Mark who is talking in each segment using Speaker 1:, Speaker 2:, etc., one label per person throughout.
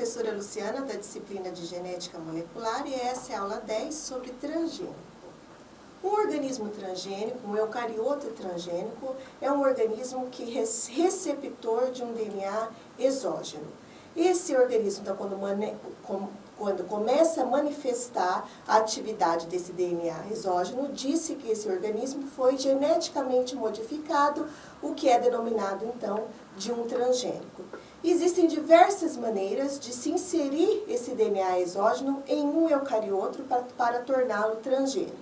Speaker 1: professora Luciana, da disciplina de Genética Molecular, e essa é a aula 10 sobre transgênico. Um organismo transgênico, um eucarioto transgênico, é um organismo que é receptor de um DNA exógeno. Esse organismo, então, quando começa a manifestar a atividade desse DNA exógeno, disse que esse organismo foi geneticamente modificado, o que é denominado, então, de um transgênico. Existem diversas maneiras de se inserir esse DNA exógeno em um eucarioto para torná-lo transgênico.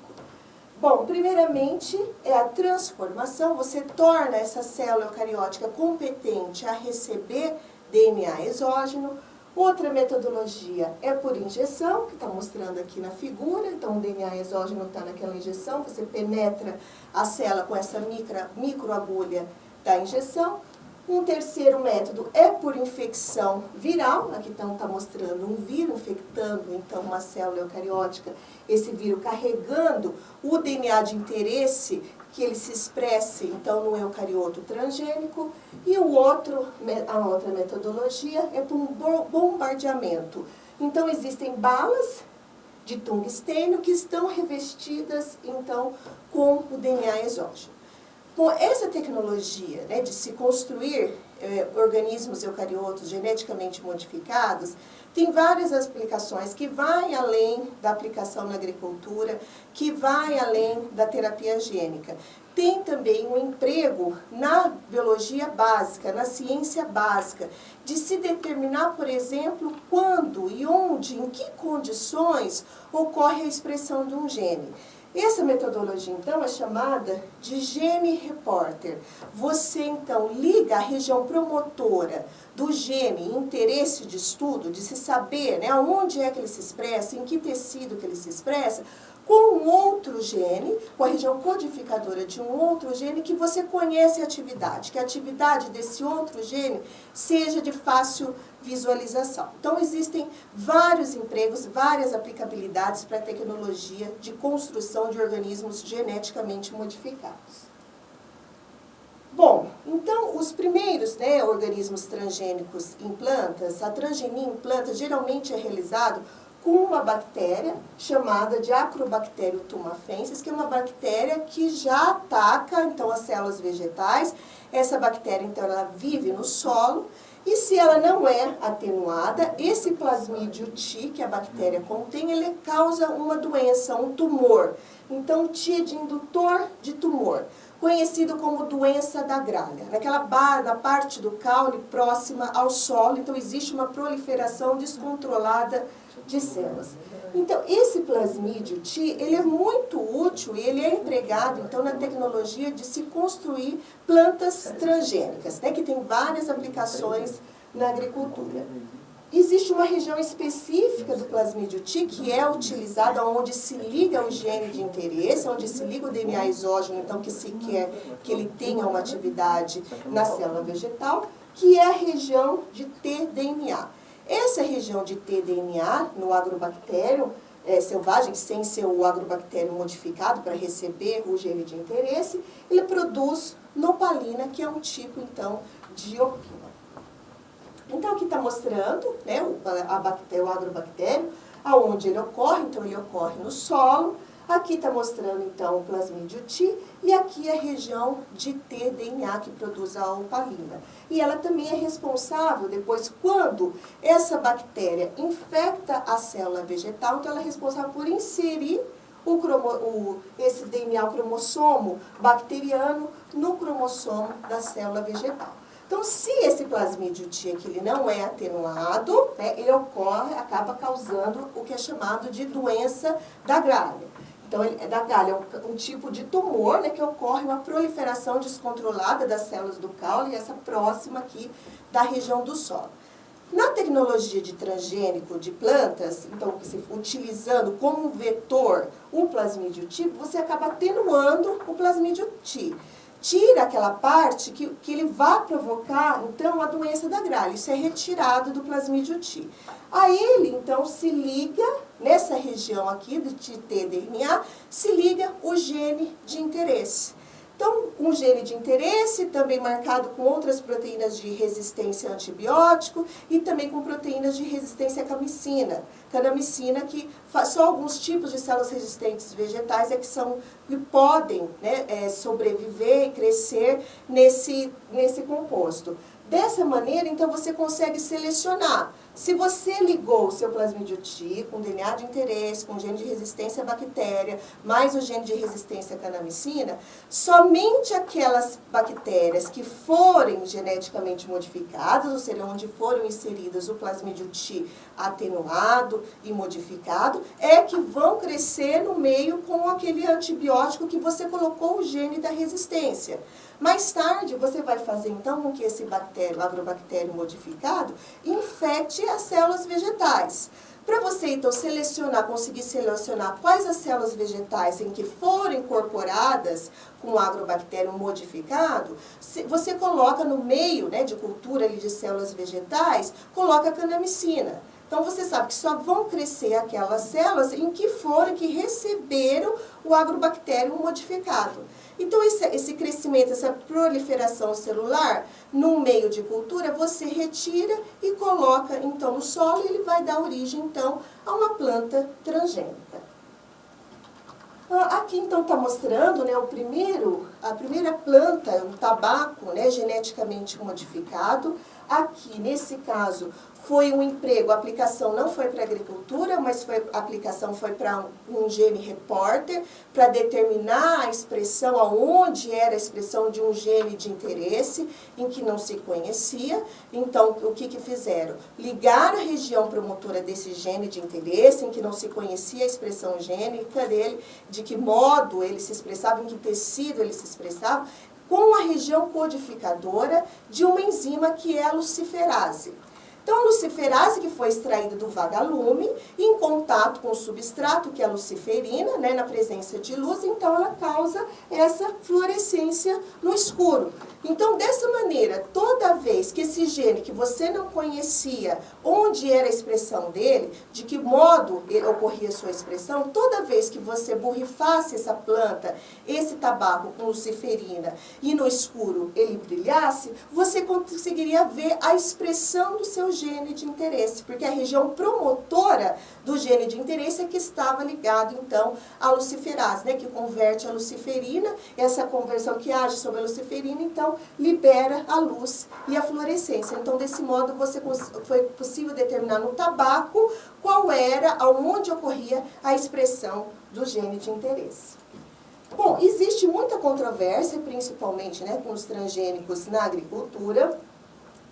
Speaker 1: Bom, primeiramente é a transformação, você torna essa célula eucariótica competente a receber DNA exógeno. Outra metodologia é por injeção, que está mostrando aqui na figura. Então, o DNA exógeno está naquela injeção, você penetra a célula com essa microagulha da injeção. Um terceiro método é por infecção viral. Aqui então está mostrando um vírus infectando então uma célula eucariótica, esse vírus carregando o DNA de interesse que ele se expresse então no eucarioto transgênico. E a outra metodologia é por um bombardeamento. Então existem balas de tungstênio que estão revestidas então com o DNA exógeno. Com essa tecnologia, né, de se construir organismos eucariotos geneticamente modificados, tem várias aplicações que vai além da aplicação na agricultura, que vai além da terapia gênica. Tem também um emprego na biologia básica, na ciência básica, de se determinar, por exemplo, quando e onde, em que condições ocorre a expressão de um gene. Essa metodologia, então, é chamada de gene reporter. Você, então, liga a região promotora do gene em interesse de estudo, de se saber, né, onde é que ele se expressa, em que tecido que ele se expressa, com um outro gene, com a região codificadora de um outro gene que você conhece a atividade, que a atividade desse outro gene seja de fácil visualização. Então, existem vários empregos, várias aplicabilidades para a tecnologia de construção de organismos geneticamente modificados. Bom, então, os primeiros, né, organismos transgênicos em plantas, a transgenia em plantas geralmente é realizado com uma bactéria chamada de Acrobacterium tumafensis, que é uma bactéria que já ataca, então, as células vegetais. Essa bactéria, então, ela vive no solo, e se ela não é atenuada, esse plasmídio T, que a bactéria contém, ele causa uma doença, um tumor. Então, T é de indutor de tumor, conhecido como doença da gralha. Na parte do caule próxima ao solo, então existe uma proliferação descontrolada de células. Então, esse plasmídio T, ele é muito útil e ele é empregado, então, na tecnologia de se construir plantas transgênicas, né, que tem várias aplicações na agricultura. Existe uma região específica do plasmídio T que é utilizada onde se liga o gene de interesse, onde se liga o DNA exógeno, então, que se quer que ele tenha uma atividade na célula vegetal, que é a região de tDNA. Essa região de tDNA, no agrobactério selvagem, sem ser o agrobactério modificado para receber o gene de interesse, ele produz nopalina, que é um tipo, então, de opina. Então, aqui está mostrando, né, o agrobactério, aonde ele ocorre. Então, ele ocorre no solo. Aqui está mostrando, então, o plasmídio T, e aqui a região de tDNA que produz a opalina. E ela também é responsável, depois, quando essa bactéria infecta a célula vegetal, então ela é responsável por inserir esse DNA, o cromossomo bacteriano, no cromossomo da célula vegetal. Então, se esse plasmídio T aqui ele não é atenuado, né, ele acaba causando o que é chamado de doença da gralha. Então, da gralha é um tipo de tumor, né, que ocorre uma proliferação descontrolada das células do caule, e essa próxima aqui da região do solo. Na tecnologia de transgênico de plantas, então, utilizando como vetor o plasmídio T, você acaba atenuando o plasmídio T. Tira aquela parte que ele vai provocar, então, a doença da gralha. Isso é retirado do plasmídio T. A ele, então, se liga, nessa região aqui de tDNA, se liga o gene de interesse. Então, um gene de interesse, também marcado com outras proteínas de resistência a antibiótico e também com proteínas de resistência à camicina. Canamicina, que só alguns tipos de células resistentes vegetais que podem, né, sobreviver e crescer nesse composto. Dessa maneira, então, você consegue selecionar. Se você ligou o seu plasmídio T com DNA de interesse, com gene de resistência à bactéria, mais o gene de resistência à canamicina, somente aquelas bactérias que forem geneticamente modificadas, ou seja, onde foram inseridas o plasmídio T atenuado e modificado, é que vão crescer no meio com aquele antibiótico que você colocou o gene da resistência. Mais tarde, você vai fazer então com que esse agrobactério modificado infecte as células vegetais. Para você então conseguir selecionar quais as células vegetais em que foram incorporadas com o agrobactério modificado, você coloca no meio, né, de cultura ali de células vegetais, coloca a canamicina. Então, você sabe que só vão crescer aquelas células que receberam o agrobactério modificado. Então, esse crescimento, essa proliferação celular no meio de cultura, você retira e coloca, então, no solo e ele vai dar origem, então, a uma planta transgênica. Aqui, então, está mostrando, né, a primeira planta, o tabaco, né, geneticamente modificado. Aqui, nesse caso, foi um emprego, a aplicação não foi para agricultura, mas a aplicação foi para um gene reporter, para determinar a expressão, aonde era a expressão de um gene de interesse, em que não se conhecia. Então, o que fizeram? Ligaram a região promotora desse gene de interesse, em que não se conhecia a expressão gênica dele, de que modo ele se expressava, em que tecido ele se expressava, com a região codificadora de uma enzima que é a luciferase. Então, a luciferase, que foi extraída do vagalume, em contato com o substrato, que é a luciferina, né, na presença de luz, então ela causa essa fluorescência no escuro. Então, dessa maneira, toda vez que esse gene que você não conhecia, onde era a expressão dele, de que modo ocorria a sua expressão, toda vez que você borrifasse essa planta, esse tabaco com luciferina, e no escuro ele brilhasse, você conseguiria ver a expressão do seu gene de interesse, porque a região promotora do gene de interesse é que estava ligado, então, à luciferase, né, que converte a luciferina, essa conversão que age sobre a luciferina, então, libera a luz e a fluorescência. Então, desse modo, foi possível determinar no tabaco qual era, aonde ocorria a expressão do gene de interesse. Bom, existe muita controvérsia, principalmente, né, com os transgênicos na agricultura.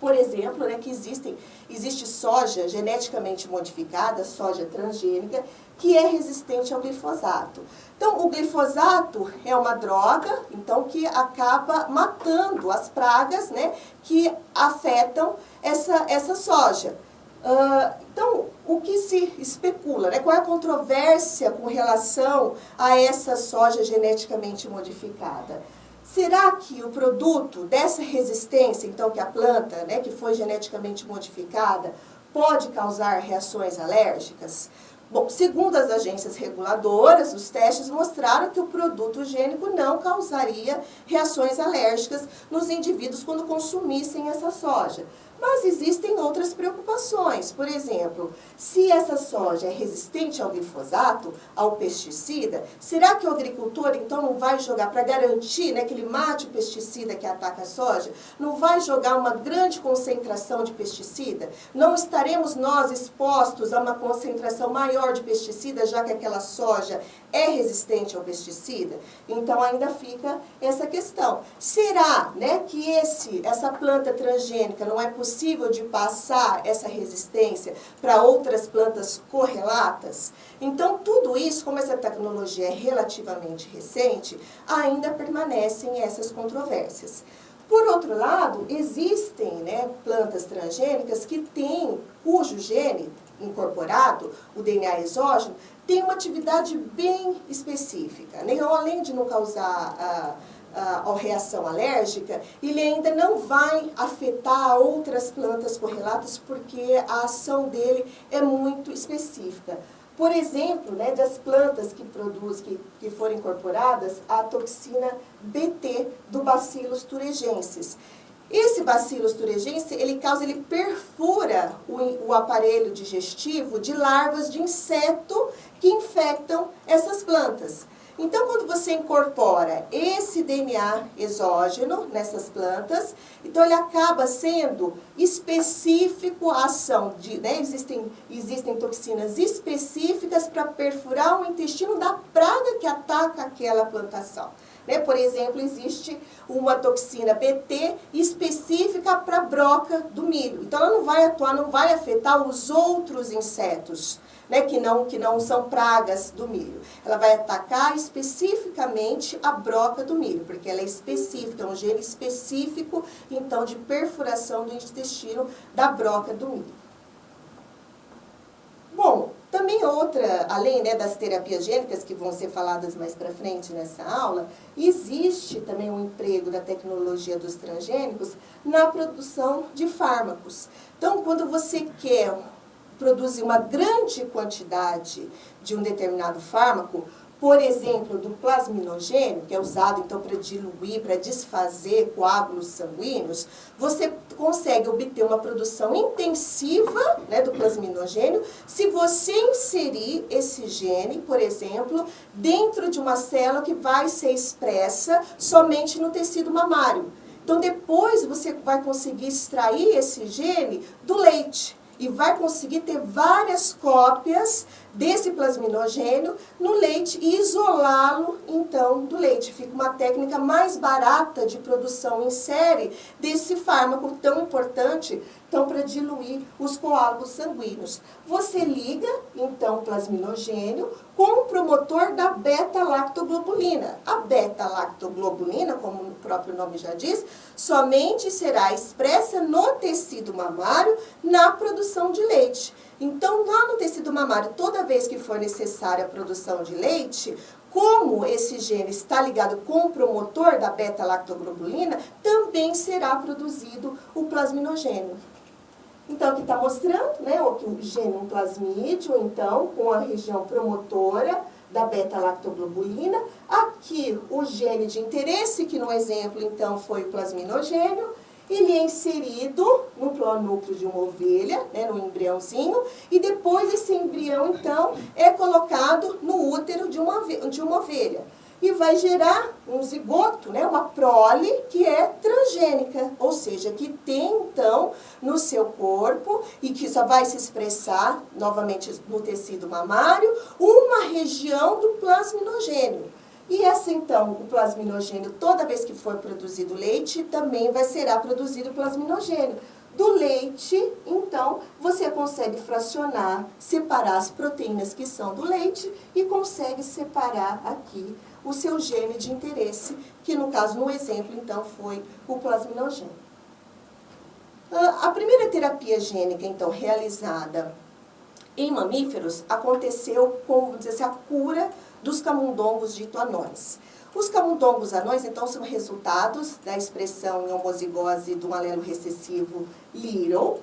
Speaker 1: Por exemplo, né, que existe soja geneticamente modificada, soja transgênica, que é resistente ao glifosato. Então, o glifosato é uma droga, então, que acaba matando as pragas, né, que afetam essa soja. Então, o que se especula, né? Qual é a controvérsia com relação a essa soja geneticamente modificada? Será que o produto dessa resistência, então, que a planta, né, que foi geneticamente modificada, pode causar reações alérgicas? Bom, segundo as agências reguladoras, os testes mostraram que o produto gênico não causaria reações alérgicas nos indivíduos quando consumissem essa soja. Mas existem outras preocupações. Por exemplo, se essa soja é resistente ao glifosato, ao pesticida, será que o agricultor então não vai jogar, para garantir, né, que ele mate o pesticida que ataca a soja, não vai jogar uma grande concentração de pesticida? Não estaremos nós expostos a uma concentração maior de pesticida, já que aquela soja é resistente ao pesticida? Então ainda fica essa questão. Será, né, que essa planta transgênica não é possível de passar essa resistência para outras plantas correlatas? Então, tudo isso, como essa tecnologia é relativamente recente, ainda permanecem essas controvérsias. Por outro lado, existem, né, plantas transgênicas que têm, cujo gene incorporado, o DNA exógeno, tem uma atividade bem específica, né? Então, além de não causar a reação alérgica, ele ainda não vai afetar outras plantas correlatas porque a ação dele é muito específica. Por exemplo, né, das plantas que foram incorporadas a toxina Bt do Bacillus thuringiensis. Esse Bacillus thuringiensis, ele perfura o aparelho digestivo de larvas de inseto que infectam essas plantas. Então, quando você incorpora esse DNA exógeno nessas plantas, então ele acaba sendo específico a ação de, né, existem toxinas específicas para perfurar o intestino da praga que ataca aquela plantação. Né? Por exemplo, existe uma toxina Bt específica para a broca do milho. Então, ela não vai atuar, não vai afetar os outros insetos, né, que não são pragas do milho. Ela vai atacar especificamente a broca do milho, porque ela é específica, é um gene específico, então, de perfuração do intestino da broca do milho. Bom, também além, né, das terapias gênicas, que vão ser faladas mais para frente nessa aula, existe também um emprego da tecnologia dos transgênicos na produção de fármacos. Então, quando você quer produzir uma grande quantidade de um determinado fármaco, por exemplo, do plasminogênio, que é usado então para diluir, para desfazer coágulos sanguíneos, você consegue obter uma produção intensiva, né, do plasminogênio se você inserir esse gene, por exemplo, dentro de uma célula que vai ser expressa somente no tecido mamário. Então, depois você vai conseguir extrair esse gene do leite e vai conseguir ter várias cópias desse plasminogênio no leite e isolá-lo, então, do leite. Fica uma técnica mais barata de produção em série desse fármaco tão importante, então, para diluir os coágulos sanguíneos. Você liga, então, o plasminogênio com o promotor da beta-lactoglobulina. A beta-lactoglobulina, como o próprio nome já diz, somente será expressa no tecido mamário na produção de leite. Então, lá no tecido mamário, toda vez que for necessária a produção de leite, como esse gene está ligado com o promotor da beta-lactoglobulina, também será produzido o plasminogênio. Então, aqui está mostrando, né, o gene plasmídio, então, com a região promotora da beta-lactoglobulina. Aqui, o gene de interesse, que no exemplo, então, foi o plasminogênio. Ele é inserido no planúcleo de uma ovelha, né, no embriãozinho, e depois esse embrião, então, é colocado no útero de uma ovelha. E vai gerar um zigoto, né, uma prole, que é transgênica, ou seja, que tem, então, no seu corpo, e que só vai se expressar, novamente, no tecido mamário, uma região do plasminogênio. E essa, então, o plasminogênio, toda vez que for produzido leite, também será produzido plasminogênio. Do leite, então, você consegue fracionar, separar as proteínas que são do leite e consegue separar aqui o seu gene de interesse, que no caso, no exemplo, então, foi o plasminogênio. A primeira terapia gênica, então, realizada em mamíferos, aconteceu com, vamos dizer assim, a cura dos camundongos dito anões. Os camundongos anões, então, são resultados da expressão em homozigose do alelo recessivo Little.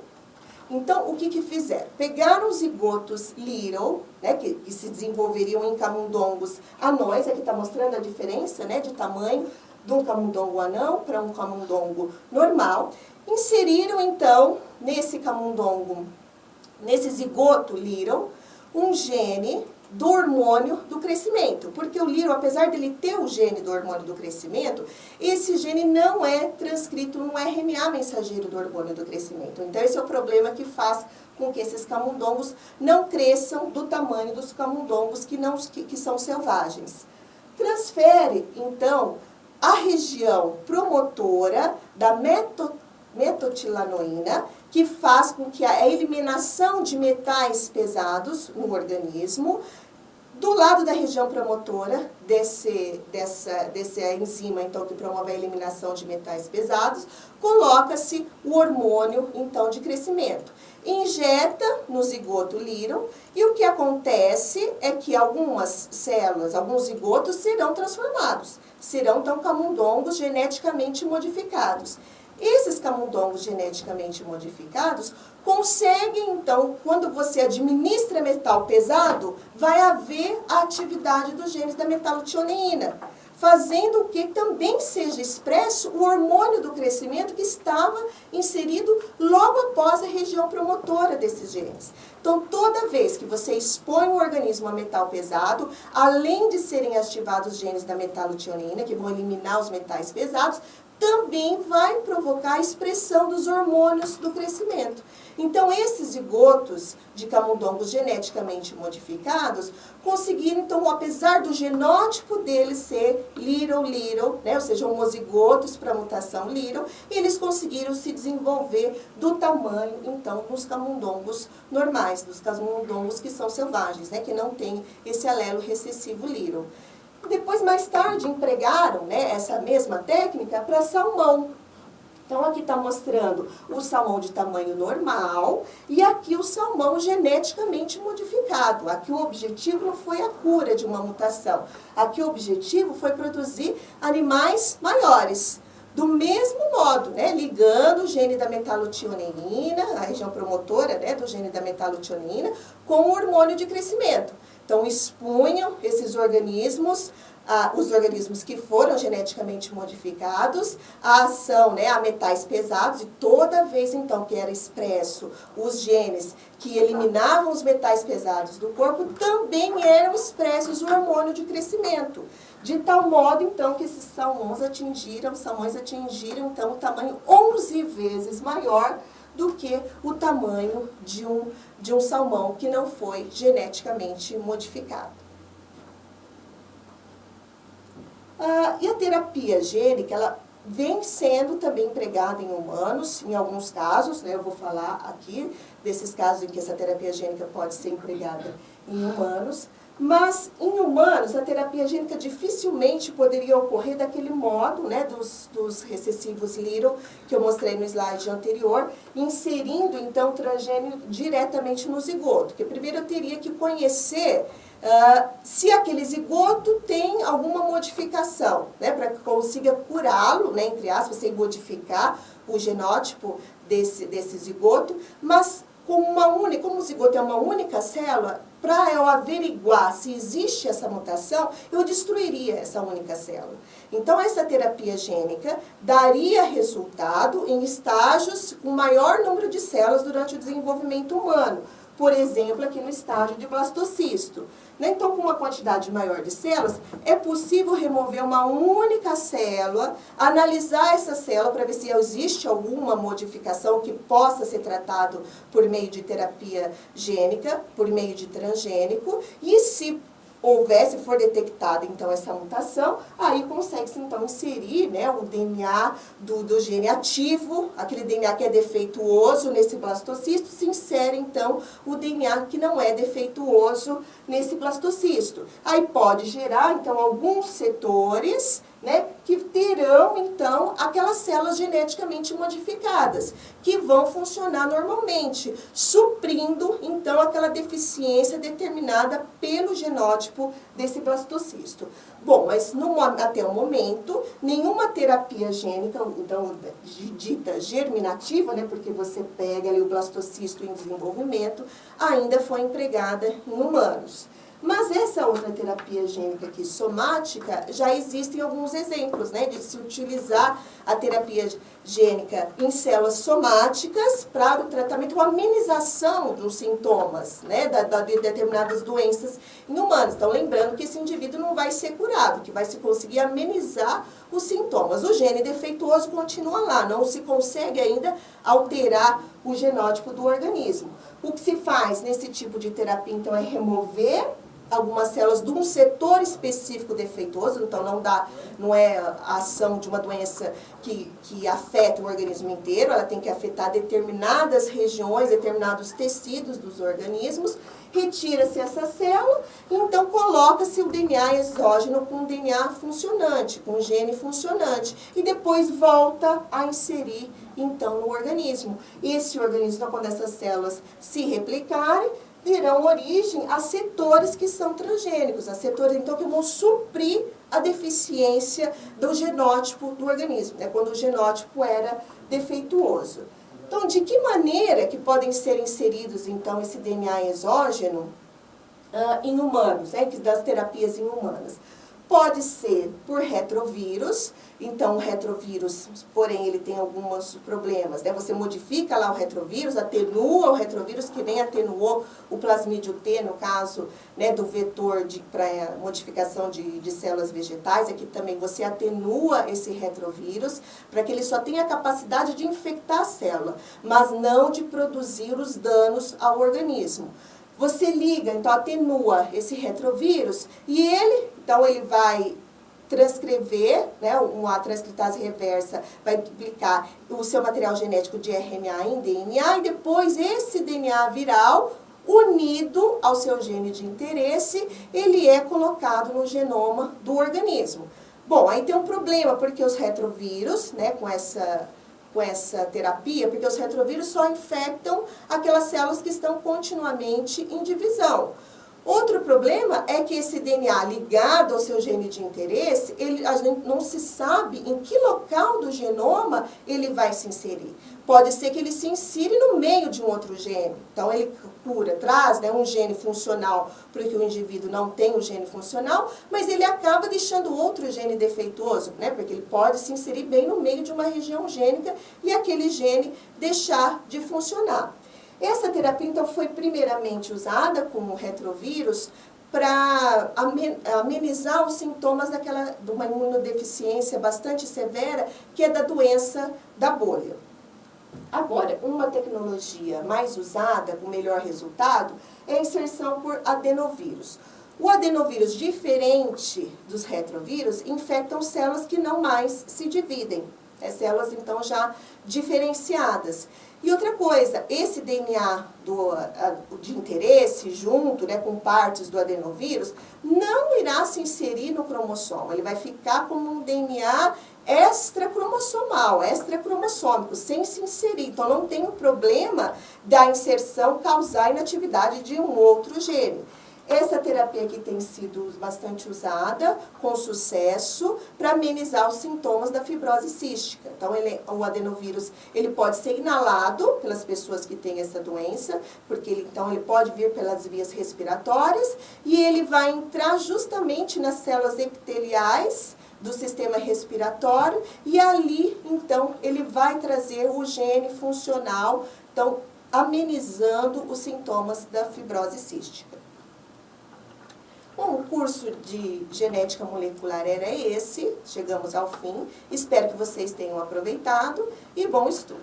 Speaker 1: Então, o que fizeram? Pegaram os zigotos Little, né, que se desenvolveriam em camundongos anões, aqui está mostrando a diferença, né, de tamanho de um camundongo anão para um camundongo normal. Inseriram, então, nesse zigoto Little, um gene do hormônio do crescimento, porque o Little, apesar dele ter o gene do hormônio do crescimento, esse gene não é transcrito no RNA mensageiro do hormônio do crescimento. Então, esse é o problema que faz com que esses camundongos não cresçam do tamanho dos camundongos que são selvagens. Transfere, então, a região promotora da metotilanoína, que faz com que a eliminação de metais pesados no organismo, do lado da região promotora dessa enzima, então, que promove a eliminação de metais pesados, coloca-se o hormônio, então, de crescimento. Injeta no zigoto Little e o que acontece é que algumas células, alguns zigotos serão transformados, serão, então, camundongos geneticamente modificados. Esses camundongos geneticamente modificados conseguem, então, quando você administra metal pesado, vai haver a atividade dos genes da metalotioneína, fazendo que também seja expresso o hormônio do crescimento que estava inserido logo após a região promotora desses genes. Então, toda vez que você expõe o organismo a metal pesado, além de serem ativados os genes da metalotioneína, que vão eliminar os metais pesados, também vai provocar a expressão dos hormônios do crescimento. Então, esses zigotos de camundongos geneticamente modificados conseguiram, então, apesar do genótipo deles ser little, né, ou seja, homozigotos para a mutação little, eles conseguiram se desenvolver do tamanho, então, dos camundongos normais, dos camundongos que são selvagens, né, que não têm esse alelo recessivo little. Depois, mais tarde, empregaram, né, essa mesma técnica para salmão. Então, aqui está mostrando o salmão de tamanho normal e aqui o salmão geneticamente modificado. Aqui o objetivo não foi a cura de uma mutação. Aqui o objetivo foi produzir animais maiores. Do mesmo modo, né, ligando o gene da metalotioneína, a região promotora, né, do gene da metalotioneína, com o hormônio de crescimento. Então, expunham esses organismos, os organismos que foram geneticamente modificados, a ação, né, a metais pesados, e toda vez, então, que era expresso os genes que eliminavam os metais pesados do corpo, também eram expressos o hormônio de crescimento. De tal modo, então, que esses salmões atingiram, então, o tamanho 11 vezes maior do que o tamanho de um salmão que não foi geneticamente modificado. E a terapia gênica, ela vem sendo também empregada em humanos, em alguns casos, né, eu vou falar aqui desses casos em que essa terapia gênica pode ser empregada em humanos, mas em humanos a terapia gênica dificilmente poderia ocorrer daquele modo, né, dos recessivos little, que eu mostrei no slide anterior, inserindo então o transgênio diretamente no zigoto, porque primeiro eu teria que conhecer se aquele zigoto tem alguma modificação, né, para que consiga curá-lo, né, entre aspas, sem modificar o genótipo desse zigoto, mas como o zigoto é uma única célula, para eu averiguar se existe essa mutação, eu destruiria essa única célula. Então, essa terapia gênica daria resultado em estágios com maior número de células durante o desenvolvimento humano. Por exemplo, aqui no estágio de blastocisto. Então, com uma quantidade maior de células, é possível remover uma única célula, analisar essa célula para ver se existe alguma modificação que possa ser tratado por meio de terapia gênica, por meio de transgênico, e se se for detectada então essa mutação, aí consegue-se então inserir, né, o DNA do gene ativo, aquele DNA que é defeituoso nesse blastocisto, se insere então o DNA que não é defeituoso nesse blastocisto. Aí pode gerar então alguns setores, né, que terão então aquelas células geneticamente modificadas, que vão funcionar normalmente, suprindo então aquela deficiência determinada pelo genótipo desse blastocisto. Bom, mas até o momento, nenhuma terapia gênica, então dita germinativa, né, porque você pega ali o blastocisto em desenvolvimento, ainda foi empregada em humanos. Mas essa outra terapia gênica aqui, somática, já existem alguns exemplos, né, de se utilizar a terapia gênica em células somáticas para o tratamento ou amenização dos sintomas, né, de determinadas doenças em humanos. Então, lembrando que esse indivíduo não vai ser curado, que vai se conseguir amenizar os sintomas. O gene defeituoso continua lá, não se consegue ainda alterar o genótipo do organismo. O que se faz nesse tipo de terapia, então, é remover algumas células de um setor específico defeituoso, então não é a ação de uma doença que afeta o organismo inteiro, ela tem que afetar determinadas regiões, determinados tecidos dos organismos, retira-se essa célula e então coloca-se o DNA exógeno com o DNA funcionante, com o gene funcionante, e depois volta a inserir então no organismo. Esse organismo, quando essas células se replicarem, terão origem a setores que são transgênicos, a setores então que vão suprir a deficiência deficiência do genótipo do organismo, né, quando o genótipo era defeituoso. Então, de que maneira que podem ser inseridos, então, esse DNA exógeno em humanos, né, das terapias em humanas? Pode ser por retrovírus, então o retrovírus, porém, ele tem alguns problemas, né? Você modifica lá o retrovírus, atenua o retrovírus, que nem atenuou o plasmídio T, no caso, né, do vetor para modificação de células vegetais. Aqui também você atenua esse retrovírus para que ele só tenha a capacidade de infectar a célula, mas não de produzir os danos ao organismo. Você liga, então atenua esse retrovírus e então ele vai transcrever, né, uma transcriptase reversa vai duplicar o seu material genético de RNA em DNA e depois esse DNA viral, unido ao seu gene de interesse, ele é colocado no genoma do organismo. Bom, aí tem um problema, porque os retrovírus, né, com essa terapia, porque os retrovírus só infectam aquelas células que estão continuamente em divisão. Outro problema é que esse DNA ligado ao seu gene de interesse, a gente não se sabe em que local do genoma ele vai se inserir. Pode ser que ele se insira no meio de um outro gene. Então, ele traz, né, um gene funcional porque o indivíduo não tem o gene funcional, mas ele acaba deixando outro gene defeituoso, né, porque ele pode se inserir bem no meio de uma região gênica e aquele gene deixar de funcionar. Essa terapia, então, foi primeiramente usada como retrovírus para amenizar os sintomas de uma imunodeficiência bastante severa, que é da doença da bolha. Agora, uma tecnologia mais usada, com melhor resultado, é a inserção por adenovírus. O adenovírus, diferente dos retrovírus, infectam células que não mais se dividem. Células, então, já diferenciadas. E outra coisa, esse DNA de interesse, junto, né, com partes do adenovírus, não irá se inserir no cromossomo. Ele vai ficar como um DNA extracromossômico, sem se inserir. Então, não tem o problema da inserção causar inatividade de um outro gene. Essa terapia aqui tem sido bastante usada, com sucesso, para amenizar os sintomas da fibrose cística. Então, o adenovírus ele pode ser inalado pelas pessoas que têm essa doença, porque ele pode vir pelas vias respiratórias e ele vai entrar justamente nas células epiteliais do sistema respiratório e ali, então, ele vai trazer o gene funcional, então, amenizando os sintomas da fibrose cística. Bom, o curso de genética molecular era esse, chegamos ao fim. Espero que vocês tenham aproveitado e bom estudo.